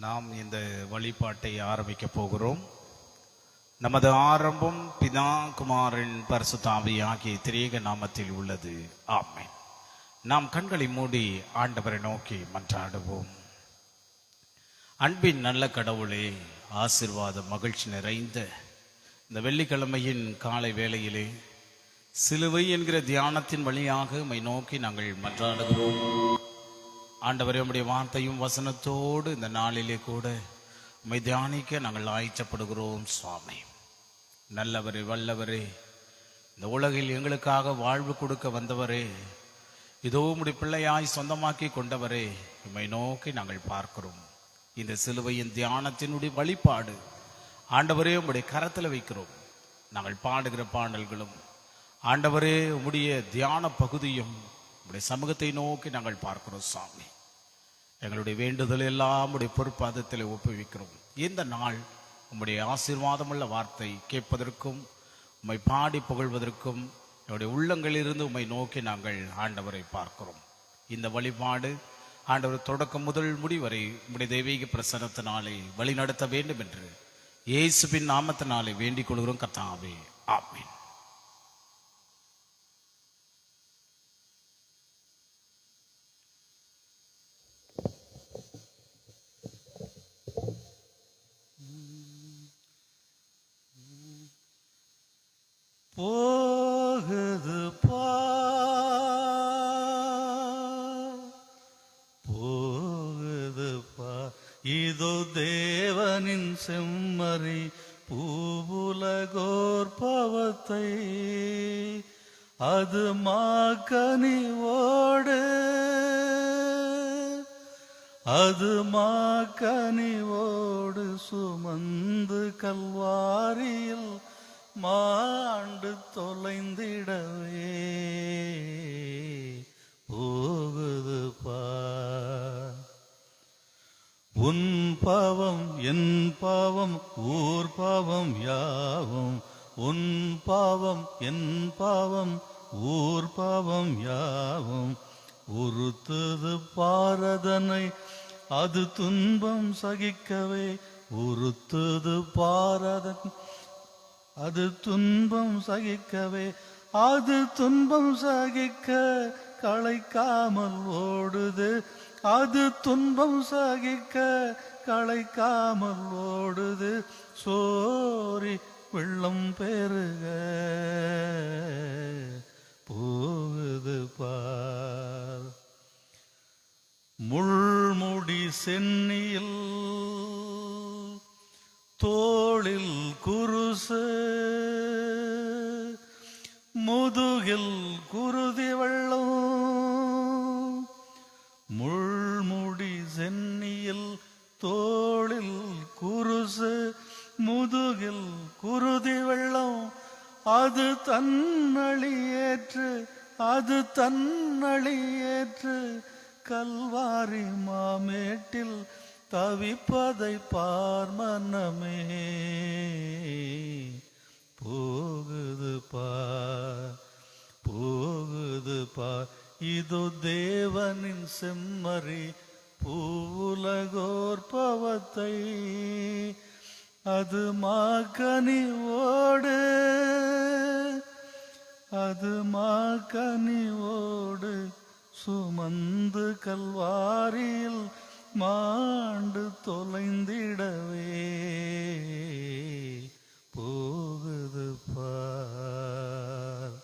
நாம் இந்த வழிபாட்டை ஆரம்பிக்க போகிறோம். நமது ஆரம்பம் பிதா குமாரன் பரிசுத்த ஆவி ஆகிய திரியேக நாமத்தில் உள்ளது. ஆமென். நாம் கண்களை மூடி ஆண்டவரை நோக்கி மன்றாடுவோம். அன்பின் நல்ல கடவுளே, ஆசீர்வாத மகிழ்ச்சி நிறைந்த இந்த வெள்ளிக்கிழமையின் காலை வேளையிலே சிலுவை என்கிற தியானத்தின் வழியாக உம்மை நோக்கி நாங்கள் மன்றாடுகிறோம். ஆண்டவரே, உம்முடைய வார்த்தையும் வசனத்தோடு இந்த நாளிலே கூட உம்மை தியானிக்க நாங்கள் ஆயத்தப்படுகிறோம். சுவாமி நல்லவரே, வல்லவரே, இந்த உலகில் எங்களுக்காக வாழ்வு கொடுக்க வந்தவரே, இதோ உம்முடைய பிள்ளையாய் சொந்தமாக்கி கொண்டவரே, உம்மை நோக்கி நாங்கள் பார்க்கிறோம். இந்த சிலுவையின் தியானத்தினுடைய வழிபாடு ஆண்டவரே உம்முடைய கரத்தில் வைக்கிறோம். நாங்கள் பாடுகிற பாடல்களும் ஆண்டவரே உம்முடைய தியான பகுதியும் உம்முடைய சமூகத்தை நோக்கி நாங்கள் பார்க்கிறோம். சாமி, எங்களுடைய வேண்டுதல் எல்லாம் உடைய பொறுப்பாதத்தில் ஒப்புவிக்கிறோம். இந்த நாள் உம்முடைய ஆசீர்வாதமுள்ள வார்த்தை கேட்பதற்கும் உம்மை பாடி புகழ்வதற்கும் என்னுடைய உள்ளங்களிலிருந்து உம்மை நோக்கி நாங்கள் ஆண்டவரை பார்க்கிறோம். இந்த வழிபாடு ஆண்டவர் தொடக்கம் முதல் முடிவரை உம்முடைய தெய்வீக பிரசன்னத்தினாலே வழி நடத்த வேண்டும் என்று இயேசுவின் நாமத்தினாலே வேண்டிக் கொள்கிறோம். கர்த்தாவே, ஆமென். போகுது போகுது இதோ தேவனின் செம்மறி பூவுலகோர் பவத்தை, அது மாக்கனிவோடு சுமந்து கல்வாரியில் மாண்டு தொலைந்திடவே போகுது உன் பாவம் என் பாவம் ஊர் பாவம் யாவும், உன் பாவம் என் பாவம் ஊர் பாவம் யாவும் உறுத்தது பாரதனை, அது துன்பம் சகிக்கவே உறுத்தது பாரதன், அது துன்பம் சகிக்கவே, அது துன்பம் சகிக்க களைக்காமல் ஓடுது, அது துன்பம் சகிக்க களைக்காமல் ஓடுது, சோரி வெள்ளம் பெருக போகுது பார். முள்முடி சென்னியில் தோளில் குருசு, முதுகில் குருதி வெள்ளம், முள்முடி சென்னியில் தோளில் குருசு, முதுகில் குருதி வெள்ளம், அது தன்னழியேற்று கல்வாரி மாமேட்டில் தவிப்பதை பார் மனமே போகுது பார் இதோ தேவனின் செம்மறி பூவுலகோர் பவத்தை, அது மாக்கனிவோடு சுமந்து கல்வாரியில் மாண்டு தொலைந்திடவே போகுது பார்.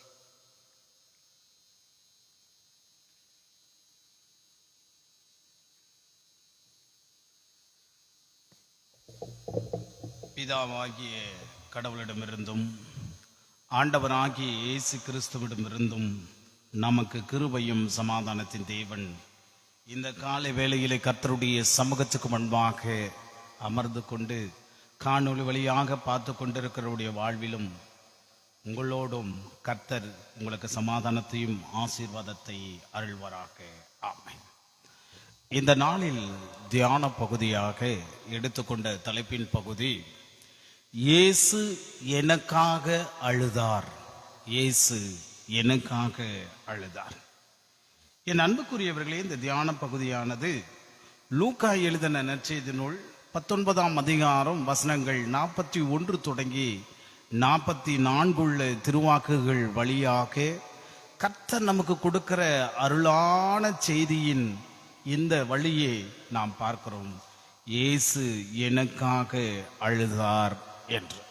பிதாவாகிய கடவுளிடமிருந்தும் ஆண்டவராகிய இயேசு கிறிஸ்துவிடமிருந்தும் நமக்கு கிருபையும் சமாதானத்தின் தேவன் இந்த காலை வேளையிலே கர்த்தருடைய சமூகத்துக்கு முன்பாக அமர்ந்து கொண்டு காணொளி வழியாக பார்த்து கொண்டிருக்கிறவருடைய வாழ்விலும் உங்களோடும் கர்த்தர் உங்களுக்கு சமாதானத்தையும் ஆசீர்வாதத்தை அருள்வாராக. ஆமென். இந்த நாளில் தியான பகுதியாக எடுத்துக்கொண்ட தலைப்பின் பகுதி இயேசு எனக்காக அழுதார். இயேசு எனக்காக அழுதார். என் அன்புக்குரியவர்களே, இந்த தியான பகுதியானது லூக்கா எழுதின நற்செய்தி நூல் 19ஆம் அதிகாரம் வசனங்கள் 41 தொடங்கி 44 உள்ள திருவாக்குகள் வழியாக கர்த்தர் நமக்கு கொடுக்கிற அருளான செய்தியின் இந்த வழியை நாம் பார்க்கிறோம். இயேசு எனக்காக அழுதார் என்று.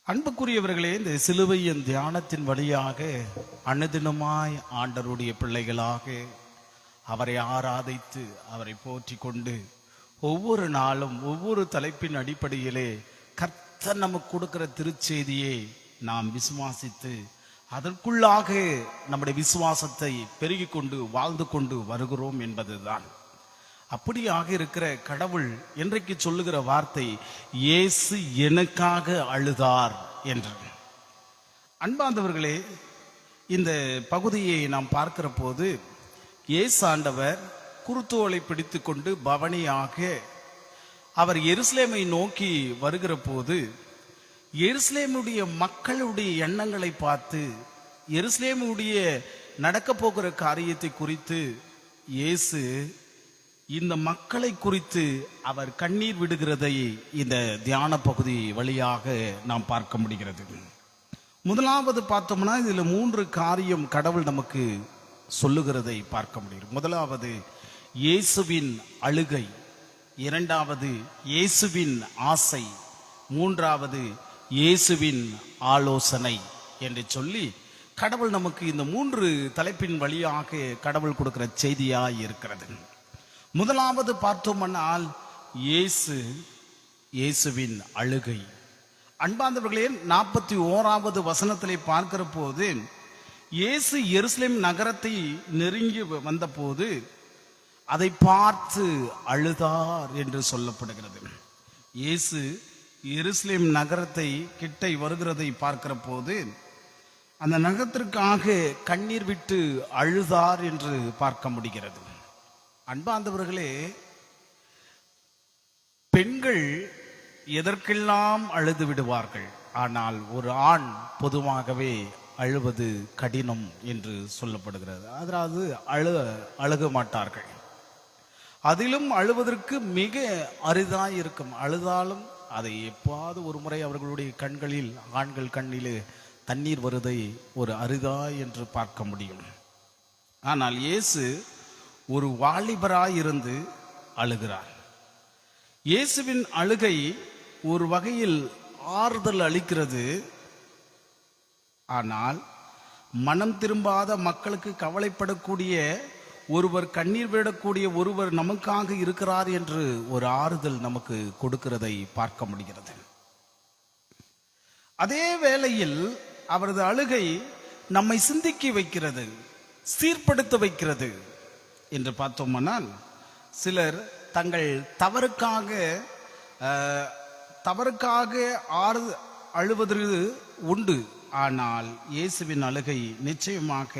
அன்புக்குரியவர்களே, இந்த சிலுவையின் தியானத்தின் வழியாக அனுதினமாய் ஆண்டவருடைய பிள்ளைகளாக அவரை ஆராதித்து அவரை போற்றி கொண்டு ஒவ்வொரு நாளும் ஒவ்வொரு தலைப்பின் அடிப்படையிலே கர்த்தர் நமக்கு கொடுக்கிற திருச்செய்தியை நாம் விசுவாசித்து அதற்குள்ளாக நம்முடைய விசுவாசத்தை பெருகி கொண்டு வாழ்ந்து கொண்டு வருகிறோம் என்பதுதான். அப்படியாக இருக்கிற கடவுள் இன்றைக்கு சொல்லுகிற வார்த்தை இயேசு எனக்காக அழுதார் என்று. அன்பார்ந்தவர்களே, இந்த பகுதியை நாம் பார்க்கிற போது இயேசு ஆண்டவர் குருத்தோலை பிடித்து கொண்டு பவனியாக அவர் எருசலேமை நோக்கி வருகிற போது எருசலேமுடைய மக்களுடைய எண்ணங்களை பார்த்து எருசலேமுடைய நடக்க போகிற காரியத்தை குறித்து இயேசு இந்த மக்களை குறித்து அவர் கண்ணீர் விடுகிறதை இந்த தியான பகுதி வழியாக நாம் பார்க்க முடிகிறது. முதலாவது பார்த்தோம்னா இதுல 3 காரியம் கடவுள் நமக்கு சொல்லுகிறதை பார்க்க முடியும். முதலாவது இயேசுவின் அழுகை, இரண்டாவது இயேசுவின் ஆசை, மூன்றாவது இயேசுவின் ஆலோசனை என்று சொல்லி கடவுள் நமக்கு இந்த 3 தலைப்பின் வழியாக கடவுள் கொடுக்கிற செய்தியாய் இருக்கிறது. முதலாவது பார்த்தோம்னால் இயேசுவின் அழுகை. அன்பார்ந்தவர்களே, 41வது வசனத்திலே பார்க்கிற போது இயேசு எருசலேம் நகரத்தை நெருங்கி வந்த போது அதை பார்த்து அழுதார் என்று சொல்லப்படுகிறது. இயேசு எருசலேம் நகரத்தை கிட்ட வருகிறதை பார்க்கிற போது அந்த நகரத்திற்காக கண்ணீர் விட்டு அழுதார் என்று பார்க்க முடிகிறது. அன்பார்ந்தவர்களே, பெண்கள் எதற்கெல்லாம் அழுது விடுவார்கள், ஆனால் ஒரு ஆண் பொதுவாகவே அழுவது கடினம் என்று சொல்லப்படுகிறது. அதாவது அழுக மாட்டார்கள். அதிலும் அழுவதற்கு மிக அரிதாய் இருக்கும். அழுதாலும் அதை எப்பாவது ஒரு முறை அவர்களுடைய கண்களில், ஆண்கள் கண்ணிலே தண்ணீர் வருவதை ஒரு அரிதாய் என்று பார்க்க முடியும். ஆனால் இயேசு ஒரு வாலிபராய் இருந்து அழுகிறார். இயேசுவின் அழுகை ஒரு வகையில் ஆறுதல் அளிக்கிறது. ஆனால் மனம் திரும்பாத மக்களுக்கு கவலைப்படக்கூடிய ஒருவர், கண்ணீர் விடக்கூடிய ஒருவர் நமக்காக இருக்கிறார் என்று ஒரு ஆறுதல் நமக்கு கொடுக்கிறதை பார்க்க முடிகிறது. அதே வேளையில் அவரது அழுகை நம்மை சிந்திக்க வைக்கிறது, சீர்படுத்த வைக்கிறது என்று பார்த்தோம்னால் சிலர் தங்கள் தவறுக்காக அழுவது உண்டு. ஆனால் இயேசுவின் அழுகை நிச்சயமாக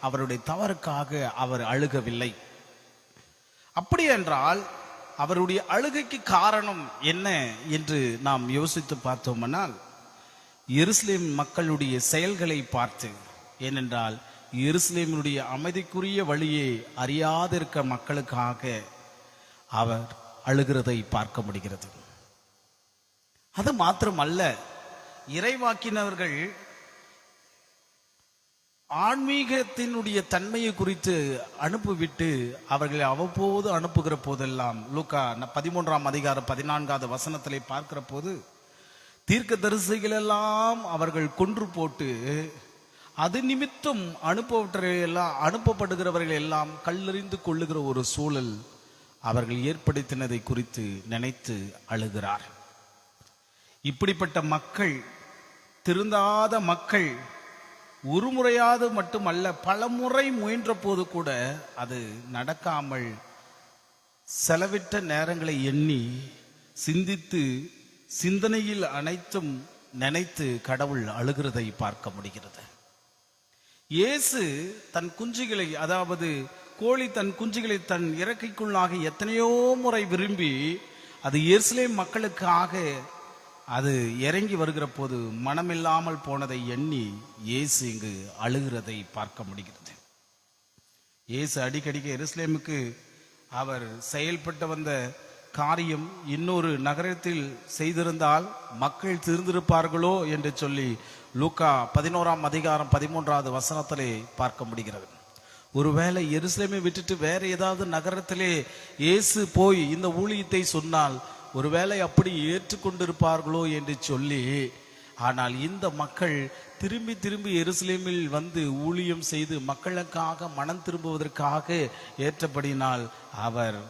அவருடைய தவறுக்காக அவர் அழுகவில்லை. அப்படி என்றால் அவருடைய அழுகைக்கு காரணம் என்ன என்று நாம் யோசித்து பார்த்தோம்னால் எருசலேம் மக்களுடைய செயல்களை பார்த்து, ஏனென்றால் எருசலேமுடைய அமைதிக்குரிய வழியை அறியாதிருக்க மக்களுக்காக அவர் அழுகிறதை பார்க்க முடிகிறது. அது மாத்திரமல்ல, இறைவாக்கினர்கள் ஆன்மீகத்தினுடைய தன்மையை குறித்து அனுப்பிவிட்டு அவர்களை அவ்வப்போது அனுப்புகிற போதெல்லாம் லூக்கா 13ஆம் அதிகாரம் 14வது வசனத்திலே பார்க்கிற போது தீர்க்கதரிசிகள் எல்லாம் அவர்கள் கொன்று போட்டு அது நிமித்தம் அனுப்பப்படுகிறவர்கள் எல்லாம் கல்லெறிந்து கொள்ளுகிற ஒரு சூழல் அவர்கள் ஏற்படுத்தினதை குறித்து நினைத்து அழுகிறார். இப்படிப்பட்ட மக்கள், திருந்தாத மக்கள், ஒரு முறையாவது மட்டுமல்ல பல முறை முயன்ற போது கூட அது நடக்காமல் செலவிட்ட நேரங்களை எண்ணி சிந்தித்து சிந்தனையில் அனைத்தும் நினைத்து கடவுள் அழுகிறதை பார்க்க முடிகிறது. இயேசு தன் குஞ்சுகளை, அதாவது கோழி தன் குஞ்சுகளை தன் இறக்கைக்குள்ளாக எத்தனையோ முறை விரும்பி அது எருசலேம் மக்களுக்காக அது இறங்கி வருகிற போது மனமில்லாமல் போனதை எண்ணி இயேசு இங்கு அழுகிறதை பார்க்க முடிகிறது. இயேசு அடிக்கடிக்கு எருசலேமுக்கு அவர் செயல்பட்டு வந்த காரியம் இன்னொரு நகரத்தில் செய்திருந்தால் மக்கள் திருந்திருப்பார்களோ என்று சொல்லி லூக்கா 11ஆம் அதிகாரம் 13வது வசனத்திலே பார்க்க முடிகிறது. ஒருவேளை எருசலேமை விட்டுட்டு வேற ஏதாவது நகரத்திலே இயேசு போய் இந்த ஊழியத்தை சொன்னால் ஒருவேளை அப்படி ஏற்றுக்கொண்டிருப்பார்களோ என்று சொல்லி, ஆனால் இந்த மக்கள் திரும்பி திரும்பி எருசலேமில் வந்து ஊழியம் செய்து மக்களுக்காக மனம் திரும்புவதற்காக ஏற்றபடினால் அவர்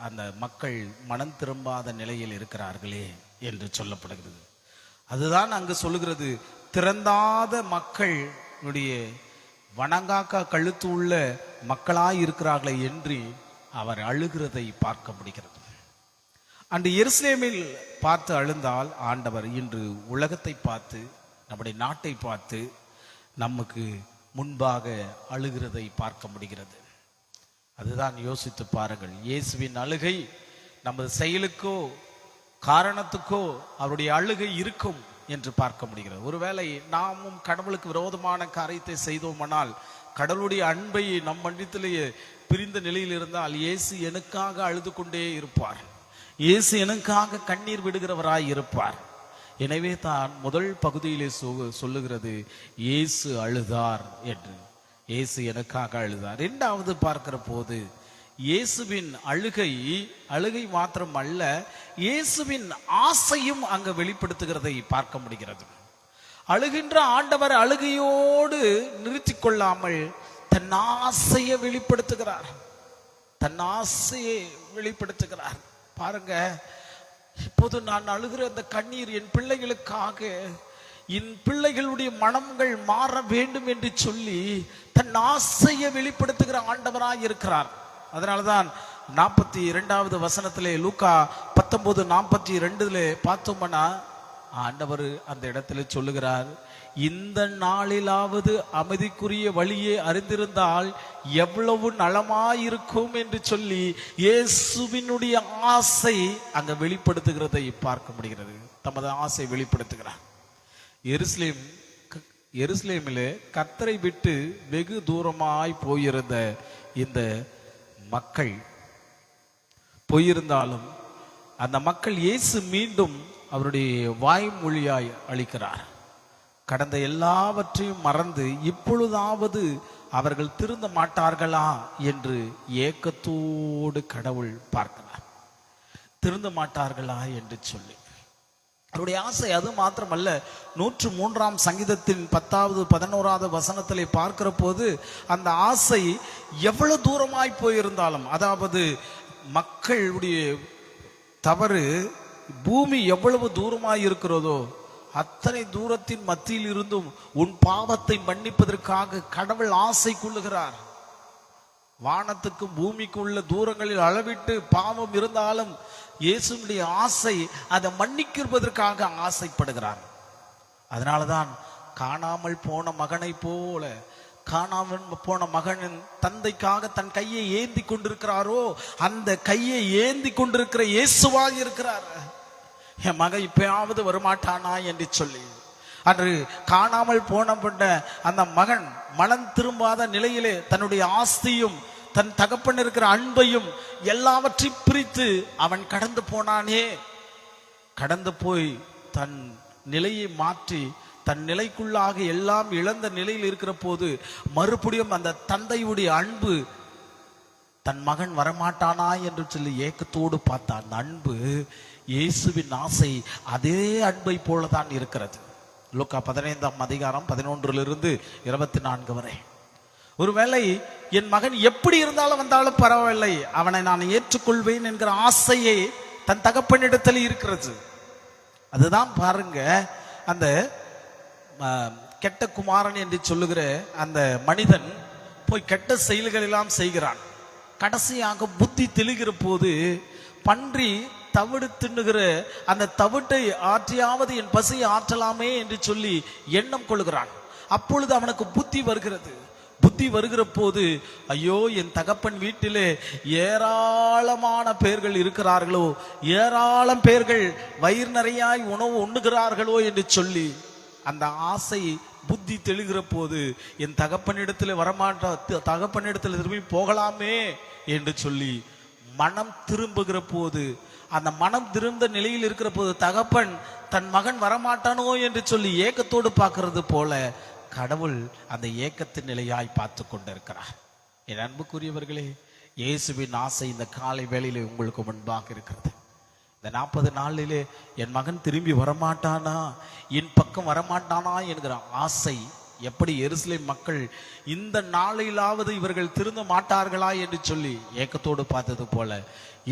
அந்த மக்கள் மனம் திரும்பாத நிலையில் இருக்கிறார்களே என்று சொல்லப்படுகிறது. அதுதான் அங்கு சொல்லுகிறது, திறந்தாத மக்களுடைய வணங்காக்கா கழுத்து உள்ள மக்களாய் இருக்கிறார்களே என்று அவர் அழுகிறதை பார்க்க முடிகிறது. அன்று எருசலேமில் பார்த்து அழுந்தால் ஆண்டவர் இன்று உலகத்தை பார்த்து, நம்முடைய நாட்டை பார்த்து நமக்கு முன்பாக அழுகிறதை பார்க்க முடிகிறது. அதுதான் யோசித்து பாருங்கள். இயேசுவின் அழுகை நமது செயலுக்கோ காரணத்துக்கோ அவருடைய அழுகை இருக்கும் என்று பார்க்க முடிகிறது. ஒருவேளை நாமும் கடவுளுக்கு விரோதமான காரியத்தை செய்தோமானால், கடவுளுடைய அன்பை நம் மன்றத்திலேயே பிரிந்த நிலையில் இருந்தால் இயேசு எனக்காக அழுது கொண்டே இருப்பார். இயேசு எனக்காக கண்ணீர் விடுகிறவராய் இருப்பார். எனவே தான் முதல் பகுதியிலே சொல்லுகிறது, இயேசு அழுதார் என்று. இயேசு எனக்காக அழுதார். இரண்டாவது பார்க்கிற போது இயேசுவின் அழுகை மாத்திரம் அல்ல, இயேசுவின் ஆசையும் அங்கு வெளிப்படுத்துகிறதை பார்க்க முடிகிறது. அழுகின்ற ஆண்டவர் அழுகையோடு நிறுத்தி கொள்ளாமல் தன் ஆசையை வெளிப்படுத்துகிறார். பாருங்க, இப்போது நான் அழுகிற அந்த கண்ணீர் என் பிள்ளைகளுக்காக, என் பிள்ளைகளுடைய மனங்கள் மாற வேண்டும் என்று சொல்லி தன் ஆசையை வெளிப்படுத்துகிற ஆண்டவராய் இருக்கிறார். அதனால்தான் 42வது வசனத்திலே லூக்கா 19:42 பார்த்தோம்னா ஆண்டவர் அந்த இடத்துல சொல்லுகிறார், இந்த நாளிலாவது அமைதிக்குரிய வழியே அறிந்திருந்தால் எவ்வளவு நலமாயிருக்கும் என்று சொல்லி இயேசுவினுடைய ஆசை அங்க வெளிப்படுத்துகிறதை பார்க்க முடிகிறது. தமது ஆசை வெளிப்படுத்துகிறார். எருசலேமிலே கர்த்தரை விட்டு வெகு தூரமாய் போயிருந்த இந்த மக்கள் போயிருந்தாலும் அந்த மக்கள் இயேசு மீண்டும் அவருடைய வாய்மொழியாய் அளிக்கிறார். கடந்த எல்லாவற்றையும் மறந்து இப்பொழுதாவது அவர்கள் திருந்த மாட்டார்களா என்று ஏக்கத்தோடு கடவுள் பார்க்கிறார். திருந்த மாட்டார்களா என்று சொல்லி அவருடைய ஆசை. அது மாத்திரமல்ல, 103ஆம் சங்கீதத்தின் 10வது 11வது வசனத்திலே பார்க்கிற போது அந்த ஆசை எவ்வளவு தூரமாய் போயிருந்தாலும், அதாவது மக்களுடைய தவறு பூமி எவ்வளவு தூரமாய் இருக்கிறதோ அத்தனை தூரத்தின் மத்தியில் இருந்தும் உன் பாவத்தை மன்னிப்பதற்காக கடவுள் ஆசை கொள்ளுகிறார். வானத்துக்கும் பூமிக்கும் உள்ள தூரங்களில் அளவிட்டு பாவம் இருந்தாலும் இயேசுடைய ஆசை அதை மன்னிக்கிறதற்காக ஆசைப்படுகிறார். அதனாலதான் காணாமல் போன மகனை போல, காணாமல் போன மகனின் தந்தைக்காக தன் கையை ஏந்தி கொண்டிருக்கிறாரோ அந்த கையை ஏந்தி கொண்டிருக்கிற இயேசுவாக இருக்கிறார். என் மகன் இப்பயாவது வரமாட்டானா என்று சொல்லி அன்று காணாமல் போனப்பட்ட அந்த மகன் மனம் திரும்பாத நிலையிலே தன்னுடைய ஆஸ்தியும் தன் தகப்பன் இருக்கிற அன்பையும் எல்லாவற்றையும் பிரித்து அவன் கடந்து போனானே. கடந்து போய் தன் நிலையை மாற்றி தன் நிலைக்குள்ளாக எல்லாம் இழந்த நிலையில் இருக்கிற போது மறுபடியும் அந்த தந்தையுடைய அன்பு தன் மகன் வரமாட்டானா என்று சொல்லி ஏக்கத்தோடு பார்த்தான். அந்த அன்பு இயேசுவின் ஆசை அதே அன்பை போலதான் இருக்கிறது. லூக்கா 15ஆம் அதிகாரம் 11லிருந்து 24 வரை. ஒருவேளை என் மகன் எப்படி இருந்தாலும் வந்தாலும் பரவாயில்லை, அவனை நான் ஏற்றுக்கொள்வேன் என்கிற ஆசையை தன் தகப்பனிடத்தில் இருக்கிறது. அதுதான் பாருங்க, அந்த கெட்ட குமாரன் என்று சொல்லுகிற அந்த மனிதன் போய் கெட்ட செயல்கள் எல்லாம் செய்கிறான். கடைசியாக புத்தி தெளிகிற போது பன்றி தவிடு தின்னுகிற அந்த தவிட்டை ஆற்றியாவது என் பசியை ஆற்றலாமே என்று சொல்லி எண்ணம் கொள்கிறான். அப்பொழுது அவனுக்கு புத்தி வருகிறது. புத்தி வருகிற போது, ஐயோ என் தகப்பன் வீட்டிலே ஏராளமான பேர்கள் இருக்கிறார்களோ, ஏராளம் பேர்கள் வயிறு நிறையாய் உணவு உண்ணுகிறார்களோ என்று சொல்லி அந்த ஆசை புத்தி தெளிகிற போது என் தகப்பனிடத்தில் தகப்பனிடத்தில் திரும்பி போகலாமே என்று சொல்லி மனம் திரும்புகிற போது, அந்த மனம் திரும்ப நிலையில் இருக்கிற போது தகப்பன் தன் மகன் வரமாட்டானோ என்று சொல்லி ஏக்கத்தோடு பார்க்கிறது போல கடவுள் அந்த ஏக்கத்தின் நிலையாய் பார்த்து கொண்டிருக்கிறார். என் அன்புக்குரியவர்களே, இயேசுவின் ஆசை இந்த காலை வேளையிலே உங்களுக்கு முன்பாக இருக்கிறது. இந்த 40 நாளிலே என் மகன் திரும்பி வரமாட்டானா, என் பக்கம் வரமாட்டானா என்கிற ஆசை. எப்படி எருசலேம் மக்கள் இந்த நாளிலாவது இவர்கள் திருந்த மாட்டார்களா என்று சொல்லி ஏக்கத்தோடு பார்த்தது போல,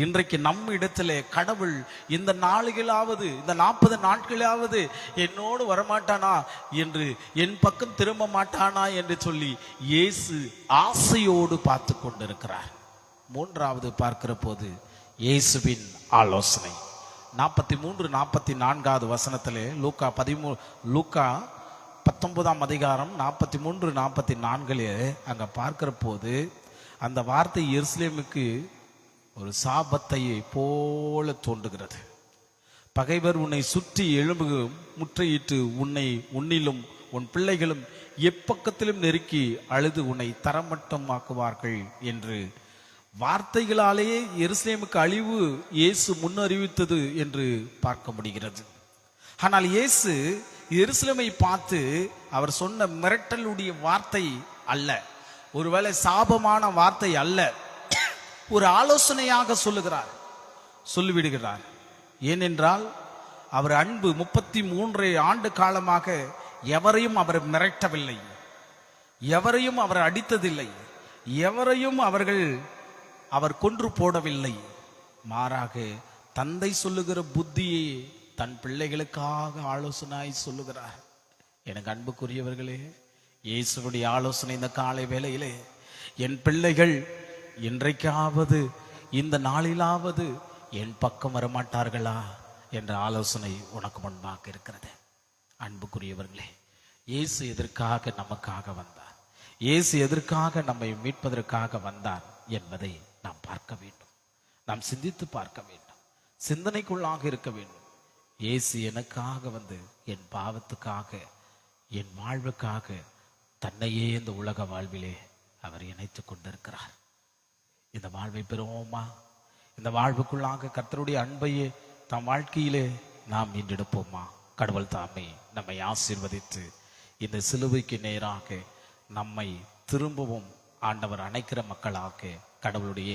இன்றைக்கு நம்ம இடத்திலே கடவுள் இந்த நாளிலாவது, இந்த 40 நாட்களாவது என்னோடு வரமாட்டானா என்று, என் பக்கம் திரும்ப மாட்டானா என்று சொல்லி இயேசு ஆசையோடு பார்த்து கொண்டிருக்கிறார். மூன்றாவது பார்க்கிற போது இயேசுவின் ஆலோசனை 43-44 வசனத்திலே லூக்கா 19 அதிகாரம் 43-44 அங்க பார்க்கிற போது அந்த வார்த்தை எருசலேமுக்கு ஒரு சாபத்தை போல தோன்றுகிறது. பகைவர் உன்னை சுற்றி எழும்பு முற்றையிட்டு உன்னிலும் உன் பிள்ளைகளும் எப்பக்கத்திலும் நெருக்கி அழுது உன்னை தரமட்டமாக்குவார்கள் என்று வார்த்தைகளாலேயே எருசலேமுக்கு அழிவு இயேசு முன்னறிவித்தது என்று பார்க்க முடிகிறது. ஆனால் இயேசு எருசலேமை பார்த்து அவர் சொன்ன மிரட்டலுடைய வார்த்தை அல்ல, ஒருவேளை சாபமான வார்த்தை அல்ல, ஒரு ஆலோசனையாக சொல்லிவிடுகிறார். ஏனென்றால் அவர் அன்பு 33 ஆண்டு காலமாக எவரையும் அவர் மிரட்டவில்லை, எவரையும் அவர் அடித்ததில்லை, எவரையும் அவர் கொன்று போடவில்லை. மாறாக தந்தை சொல்லுகிற புத்தியை தன் பிள்ளைகளுக்காக ஆலோசனை சொல்லுகிறார். எனக்கு அன்புக்குரியவர்களே, இயேசுவுடைய ஆலோசனை இந்த காலை வேளையிலே என் பிள்ளைகள் இன்றைக்காவது இந்த நாளிலாவது என் பக்கம் வரமாட்டார்களா என்ற ஆலோசனை உனக்கு முன்பாக இருக்கிறது. அன்புக்குரியவர்களே, இயேசு எதற்காக நமக்காக வந்தார், இயேசு எதற்காக நம்மை மீட்பதற்காக வந்தார் என்பதை நாம் பார்க்க வேண்டும், நாம் சிந்தித்து பார்க்க வேண்டும், சிந்தனைக்குள்ளாக இருக்க வேண்டும். இயேசு எனக்காக வந்து என் பாவத்துக்காக, என் வாழ்வுக்காக தன்னையே இந்த உலக வாழ்விலே அவர் இணைத்துக் கொண்டிருக்கிறார். இந்த வாழ்வை பெறுவோமா? இந்த வாழ்வுக்குள்ளாக கர்த்தருடைய அன்பையே தம் வாழ்க்கையிலே நாம் மீண்டெடுப்போமா? கடவுள் தாமே நம்மை ஆசீர்வதித்து இந்த சிலுவைக்கு நேராக நம்மை திரும்பவும் ஆண்டவர் அணைக்கிற மக்களாக கடவுளுடைய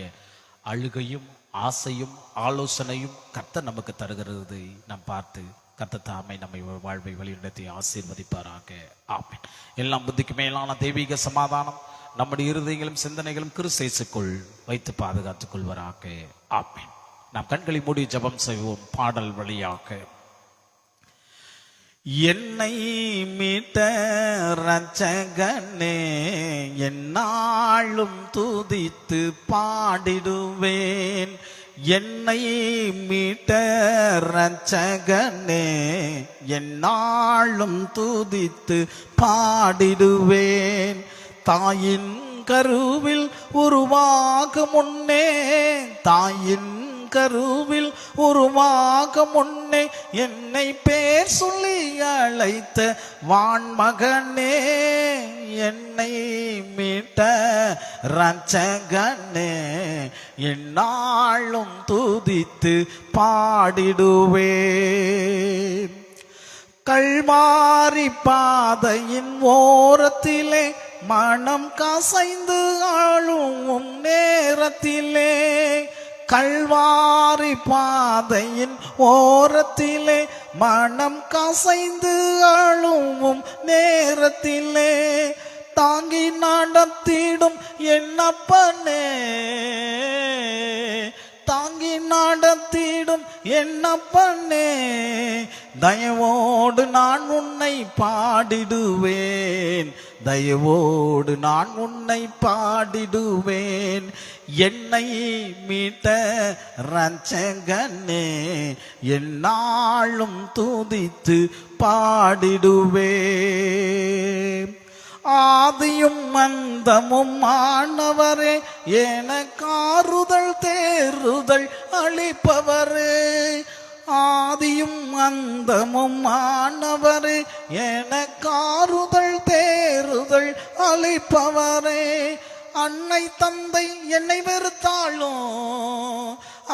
அழுகையும் ஆசையும் ஆலோசனையும் கர்த்தர் நமக்கு தருகிறது நாம் பார்த்து கர்த்தர் தாமே நம்மை வாழ்வை வழிநடத்தி ஆசீர்வதிப்பாராக. ஆமென். எல்லாம் புத்திக்கு மேலான தெய்வீக சமாதானம் நம்முடைய இருதயங்களும் சிந்தனைகளும் கிறிஸ்துவுக்குள் வைத்து பாதுகாத்துக் கொள்வராக. ஆமென். நாம் கண்களை மூடி ஜெபம் செய்வோம் பாடல் வழியாக. என்னை மீட்ட இரட்சகனே என்னாலும் துதித்து பாடிடுவேன், என்னை மீட்ட இரட்சகனே என்னாலும் துதித்து பாடிடுவேன். தாயின் கருவில் உருவாக முன்னே, தாயின் கருவில் உருவாக முன்னே என்னை பேர் சொல்லி அழைத்த வான்மகனே, என்னை மீட்ட இரட்சகனே என்னாலும் துதித்து பாடிடுவேன். கல்வாரி பாதையின் ஓரத்திலே மனம் கசைந்து ஆளும் நேரத்திலே, கல்வாரி பாதையின் ஓரத்திலே மனம் கசைந்து அழுவும் நேரத்திலே தாங்கி நடத்திடும் என்னப்பனே, தாங்கி நடத்திடும் என்னப்பனே, தயவோடு நான் உன்னை பாடிடுவேன், தயவோடு நான் உன்னை பாடிடுவேன். என்னை மீட்ட இரட்சகனே என்னாலும் துதித்து பாடிடுவேன். ஆதியும் அந்தமும் ஆனவரே எனக்காறுதல் தேறுதல் அளிப்பவரே, ஆதியும் அந்தமும் ஆனவரே, எனக்காறுதல் தேறுதல் அளிப்பவரே. அன்னை தந்தை என்னை வெறுத்தாலும்,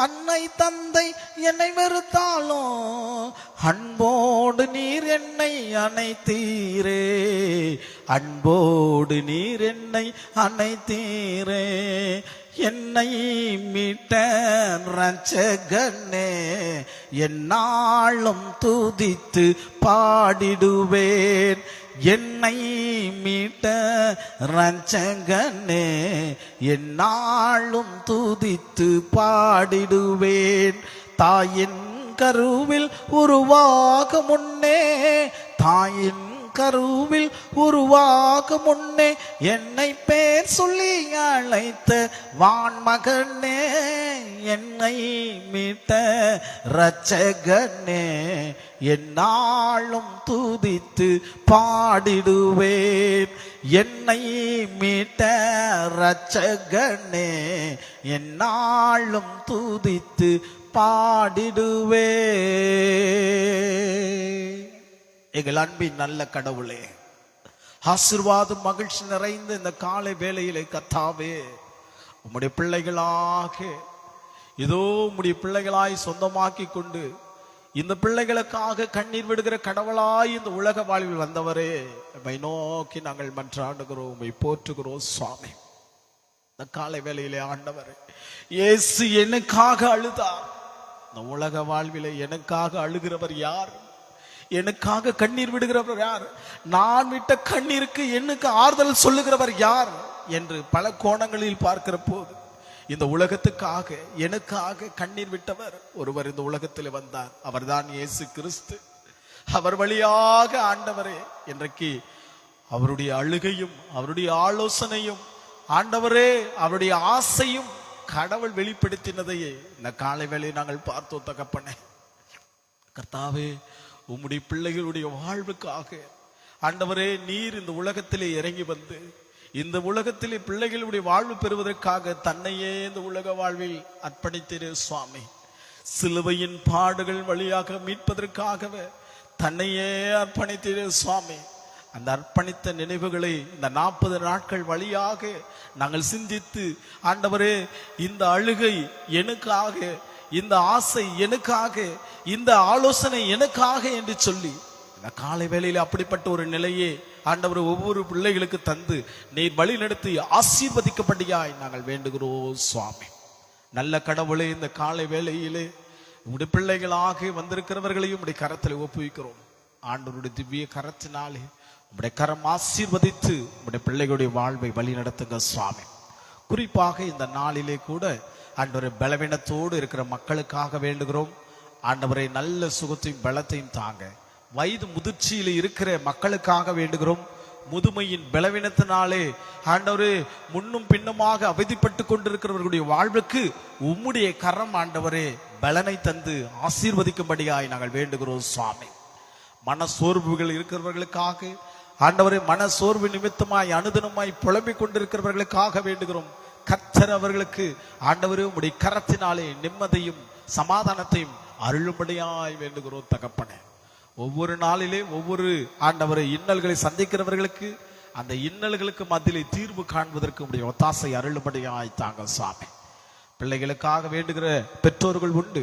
அன்னை தந்தை என்னை வெறுத்தாலும், அன்போடு நீர் என்னை அணைத்தீரே, அன்போடு நீர் என்னை அணைத்தீரே. என்னை மீட்ட இரட்சகனே, என்னாலும் துதித்து பாடிடுவேன். என்னை மீட்ட இரட்சகனே, என்னாலும் துதித்து பாடிடுவேன். தாயின் கருவில் உருவாக முன்னே, தாயின் கருவில் உருவாக முன்னே, என்னை பேர் சொல்லி அழைத்த வான்மகனே, என்னை மீட்ட இரட்சகனே, என்னாலும் துதித்து பாடிடுவேன். என்னை மீட்ட இரட்சகனே, என்னாலும் துதித்து பாடிடுவேன். எங்கள் அன்பின் நல்ல கடவுளே, ஆசீர்வாதம் மகிழ்ச்சி நிறைந்த இந்த காலை வேளையிலே கர்த்தாவே, உம்முடைய பிள்ளைகளாக இதோ உம்முடைய பிள்ளைகளாய் சொந்தமாக்கி கொண்டு இந்த பிள்ளைகளுக்காக கண்ணீர் விடுகிற கடவுளாய் இந்த உலக வாழ்வில் வந்தவரே, உம்மை நோக்கி நாங்கள் மன்றாடுகிறோம், உம்மை போற்றுகிறோம் சுவாமி. இந்த காலை வேளையிலே ஆண்டவரே, இயேசு எனக்காக அழுதார். இந்த உலக வாழ்விலே எனக்காக அழுகிறவர் யார்? எனக்காக கண்ணீர் விடுகிறவர் யார்? நான் விட்ட கண்ணீருக்கு எனக்கு ஆறுதல் சொல்லுகிறவர் யார் என்று பல கோணங்களில் பார்க்கிற போது, இந்த உலகத்துக்காக எனக்காக கண்ணீர் விட்டவர் ஒருவர் இந்த உலகத்தில் வந்தார். அவர்தான் இயேசு கிறிஸ்து. அவர் வழியாக ஆண்டவரே, இன்றைக்கு அவருடைய அழுகையும் அவருடைய ஆலோசனையும் ஆண்டவரே அவருடைய ஆசையும் கடவுள் வெளிப்படுத்தினதையே இந்த காலை வேளையை நாங்கள் பார்த்தோம் தகப்பனே. கர்த்தாவே, உம்முடைய பிள்ளைகளுடைய வாழ்வுக்காக ஆண்டவரே நீர் இந்த உலகத்திலே இறங்கி வந்து இந்த உலகத்திலே பிள்ளைகளுடைய வாழ்வு பெறுவதற்காக தன்னையே இந்த உலக வாழ்வில் அர்ப்பணித்தீரே சுவாமி. சிலுவையின் பாடுகள் வழியாக மீட்பதற்காகவே தன்னையே அர்ப்பணித்தீரே சுவாமி. அந்த அர்ப்பணித்த நினைவுகளை இந்த 40 நாட்கள் வழியாக நாங்கள் சிந்தித்து ஆண்டவரே, இந்த அழுகை எனக்காக, இந்த ஆசை எனக்காக, இந்த ஆலோசனை எனக்காக என்று சொல்லி இந்த காலை வேளையில் அப்படிப்பட்ட ஒரு நிலையே ஆண்டவர் ஒவ்வொரு பிள்ளைகளுக்கு தந்து நீர் வழி நடத்தி ஆசீர்வதிக்கப்படியாய் நாங்கள் வேண்டுகிறோம் சுவாமி. நல்ல கடவுளே, இந்த காலை வேளையிலே உடைய பிள்ளைகளாக வந்திருக்கிறவர்களையும் உடைய கரத்தில் ஒப்புவிக்கிறோம். ஆண்டவருடைய திவ்ய கரத்தினாலே உடைய கரம் ஆசீர்வதித்து உடைய பிள்ளைகளுடைய வாழ்வை வழி நடத்துங்க சுவாமி. குறிப்பாக இந்த நாளிலே கூட ஆண்டவரை பலவீனத்தோடு இருக்கிற மக்களுக்காக வேண்டுகிறோம். ஆண்டவரை நல்ல சுகத்தையும் பலத்தையும் தாங்க. வயது முதிர்ச்சியில் இருக்கிற மக்களுக்காக வேண்டுகிறோம். முதுமையின் பலவீனத்தினாலே ஆண்டவரே முன்னும் பின்னுமாக அவதிப்பட்டு கொண்டிருக்கிறவர்களுடைய வாழ்வுக்கு உம்முடைய கரம் ஆண்டவரே பலனை தந்து ஆசீர்வதிக்கும்படியாய் நாங்கள் வேண்டுகிறோம் சுவாமி. மன சோர்வுகள் இருக்கிறவர்களுக்காக ஆண்டவரே, மன சோர்வு நிமித்தமாய் அனுதினமாய் புலம்பிக் கொண்டிருக்கிறவர்களுக்காக வேண்டுகிறோம். கர்த்தர் அவர்களுக்கு ஆண்டவரே உம்முடைய கரத்தினாலே நிம்மதியும் சமாதானத்தையும் அருளும்படியாய் வேண்டுகிறோம் தகப்பனே. ஒவ்வொரு நாளிலே ஒவ்வொரு ஆண்டவரை இன்னல்களை சந்திக்கிறவர்களுக்கு அந்த இன்னல்களுக்கு மத்தியிலே தீர்வு காண்பதற்கு உடைய ஒத்தாசை அருளும்படியாய் தாங்க சுவாமி. பிள்ளைகளுக்காக வேண்டுகிற பெற்றோர்கள் உண்டு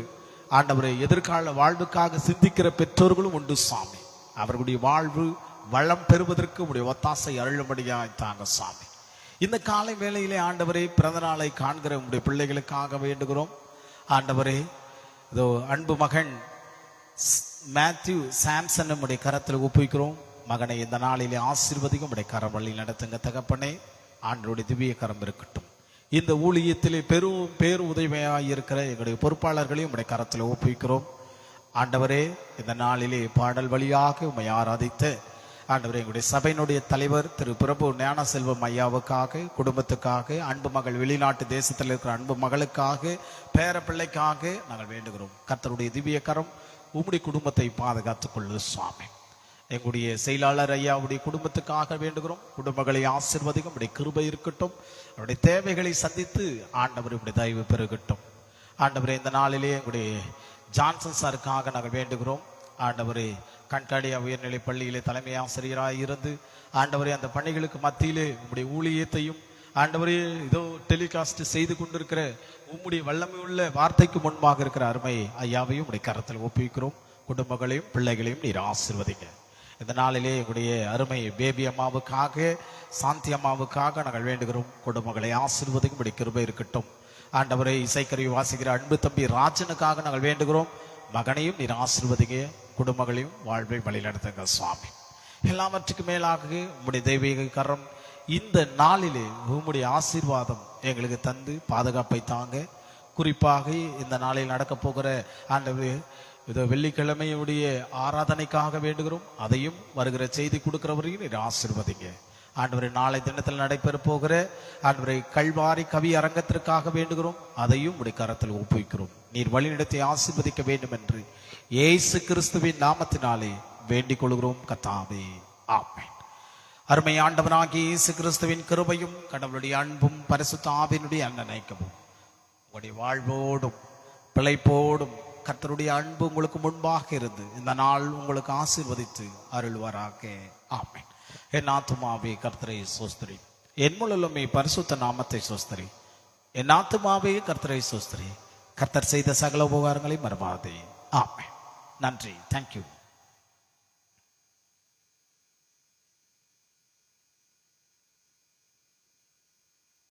ஆண்டவரை, எதிர்கால வாழ்வுக்காக சிந்திக்கிற பெற்றோர்களும் உண்டு சுவாமி. அவர்களுடைய வாழ்வு வளம் பெறுவதற்கு உடைய ஒத்தாசை அருளும்படியாய் தாங்க சுவாமி. இந்த காலை வேளையிலே ஆண்டவரே, பிறந்த நாளை காண்கிற உடைய பிள்ளைகளுக்காக வேண்டுகிறோம் ஆண்டவரே. இதோ அன்பு மகன் மேத்யூ சாம்சன் நம்முடைய கரத்தில் ஒப்புவிக்கிறோம். மகனை இந்த நாளிலே ஆசீர்வதிக்கும் உடைய கரம் வழி நடத்துங்க தகப்பனே. ஆண்டவருடைய திவ்ய கரம் இருக்கட்டும். இந்த ஊழியத்திலே பேரு உதவியாக இருக்கிற எங்களுடைய பொறுப்பாளர்களையும் உடைய கரத்தில் ஒப்புவிக்கிறோம் ஆண்டவரே. இந்த நாளிலே பாடல் வழியாக உம்மை ஆராதித்த ஆண்டவரே, எங்களுடைய சபையினுடைய தலைவர் திரு பிரபு ஞான செல்வம் ஐயாவுக்காக, குடும்பத்துக்காக, அன்பு மகள் வெளிநாட்டு தேசத்தில் இருக்கிற அன்பு மகளுக்காக, பேர பிள்ளைக்காக நாங்கள் வேண்டுகிறோம். கர்த்தருடைய திவ்ய கரம் உம்முடைய குடும்பத்தை பாதுகாத்துக் கொள்ளு சுவாமி. எங்களுடைய செயலாளர் ஐயாவுடைய குடும்பத்துக்காக வேண்டுகிறோம். குடும்பங்களை ஆசீர்வதிக்கும் உடைய கிருபை இருக்கட்டும். அவருடைய தேவைகளை சந்தித்து ஆண்டவர் உடைய தயவு பெருகட்டும். ஆண்டவரே, இந்த நாளிலே எங்களுடைய ஜான்சன் சாருக்காக நாங்கள் வேண்டுகிறோம். ஆண்டவரே, கண்காணியா உயர்நிலை பள்ளியிலே தலைமை ஆசிரியராக இருந்து ஆண்டவரே அந்த பணிகளுக்கு மத்தியிலே உங்களுடைய ஊழியத்தையும் ஆண்டவரே இதோ டெலிகாஸ்ட் செய்து கொண்டிருக்கிற உம்முடைய வல்லமை உள்ள வார்த்தைக்கு முன்பாக இருக்கிற அருமை ஐயாவையும் உடைய கரத்தில் ஒப்புவிக்கிறோம். குடும்பங்களையும் பிள்ளைகளையும் நீர் ஆசீர்வதிங்க. இந்த நாளிலே எங்களுடைய அருமை பேபி அம்மாவுக்காக, சாந்தி அம்மாவுக்காக நாங்கள் வேண்டுகிறோம். குடும்பங்களை ஆசீர்வதிக்கும் உடைய கிருபை இருக்கட்டும். ஆண்டவரை இசைக்கருவி வாசிக்கிற அன்பு தம்பி ராஜனுக்காக நாங்கள் வேண்டுகிறோம். மகனையும் நீர் ஆசீர்வதிங்க, குடும்பங்களையும் வாழ்வை வழிநடத்துங்க சுவாமி. எல்லாவற்றுக்கும் மேலாக உம்முடைய தெய்வீக கரம் இந்த நாளிலே உம்முடைய ஆசீர்வாதம் எங்களுக்கு தந்து பாதுகாப்பை தாங்க. குறிப்பாக இந்த நாளில் நடக்க போகிற ஆண்டவரே இதோ வெள்ளிக்கிழமையுடைய ஆராதனைக்காக வேண்டுகிறோம். அதையும் வருகிற செய்தி கொடுக்கிறவரையும் நீர் ஆசீர்வதிங்க. ஆண்டவரை நாளை தினத்தில் நடைபெற போகிற ஆண்டவரை கல்வாரி கவி அரங்கத்திற்காக வேண்டுகிறோம். அதையும் உடைய கரத்தில் ஒப்புவிக்கிறோம். நீர் வழிநடத்தி ஆசீர்வதிக்க வேண்டும் என்று இயேசு கிறிஸ்துவின் நாமத்தினாலே வேண்டிக் கொள்கிறோம் கர்த்தாவே, ஆமென். அருமை ஆண்டவனாகிய இயேசு கிறிஸ்துவின் கிருபையும் கடவுளுடைய அன்பும் பரிசுத்த ஆவியினுடைய அன்னைக்கவும் உங்களுடைய வாழ்வோடும் பிழைப்போடும் கர்த்தருடைய அன்பு உங்களுக்கு முன்பாக இருந்து இந்த நாள் உங்களுக்கு ஆசீர்வதித்து அருள்வாராக, ஆமென். என் ஆத்துமாவே கர்த்தரை சோஸ்திரி, என் முழுமே பரிசுத்த நாமத்தை சோஸ்திரி. என் ஆத்துமாவே கர்த்தரை சோஸ்திரி, கர்த்தர் செய்த சகல உபகாரங்களை மறவாதே, ஆமென். நன்றி. தேங்க்யூ.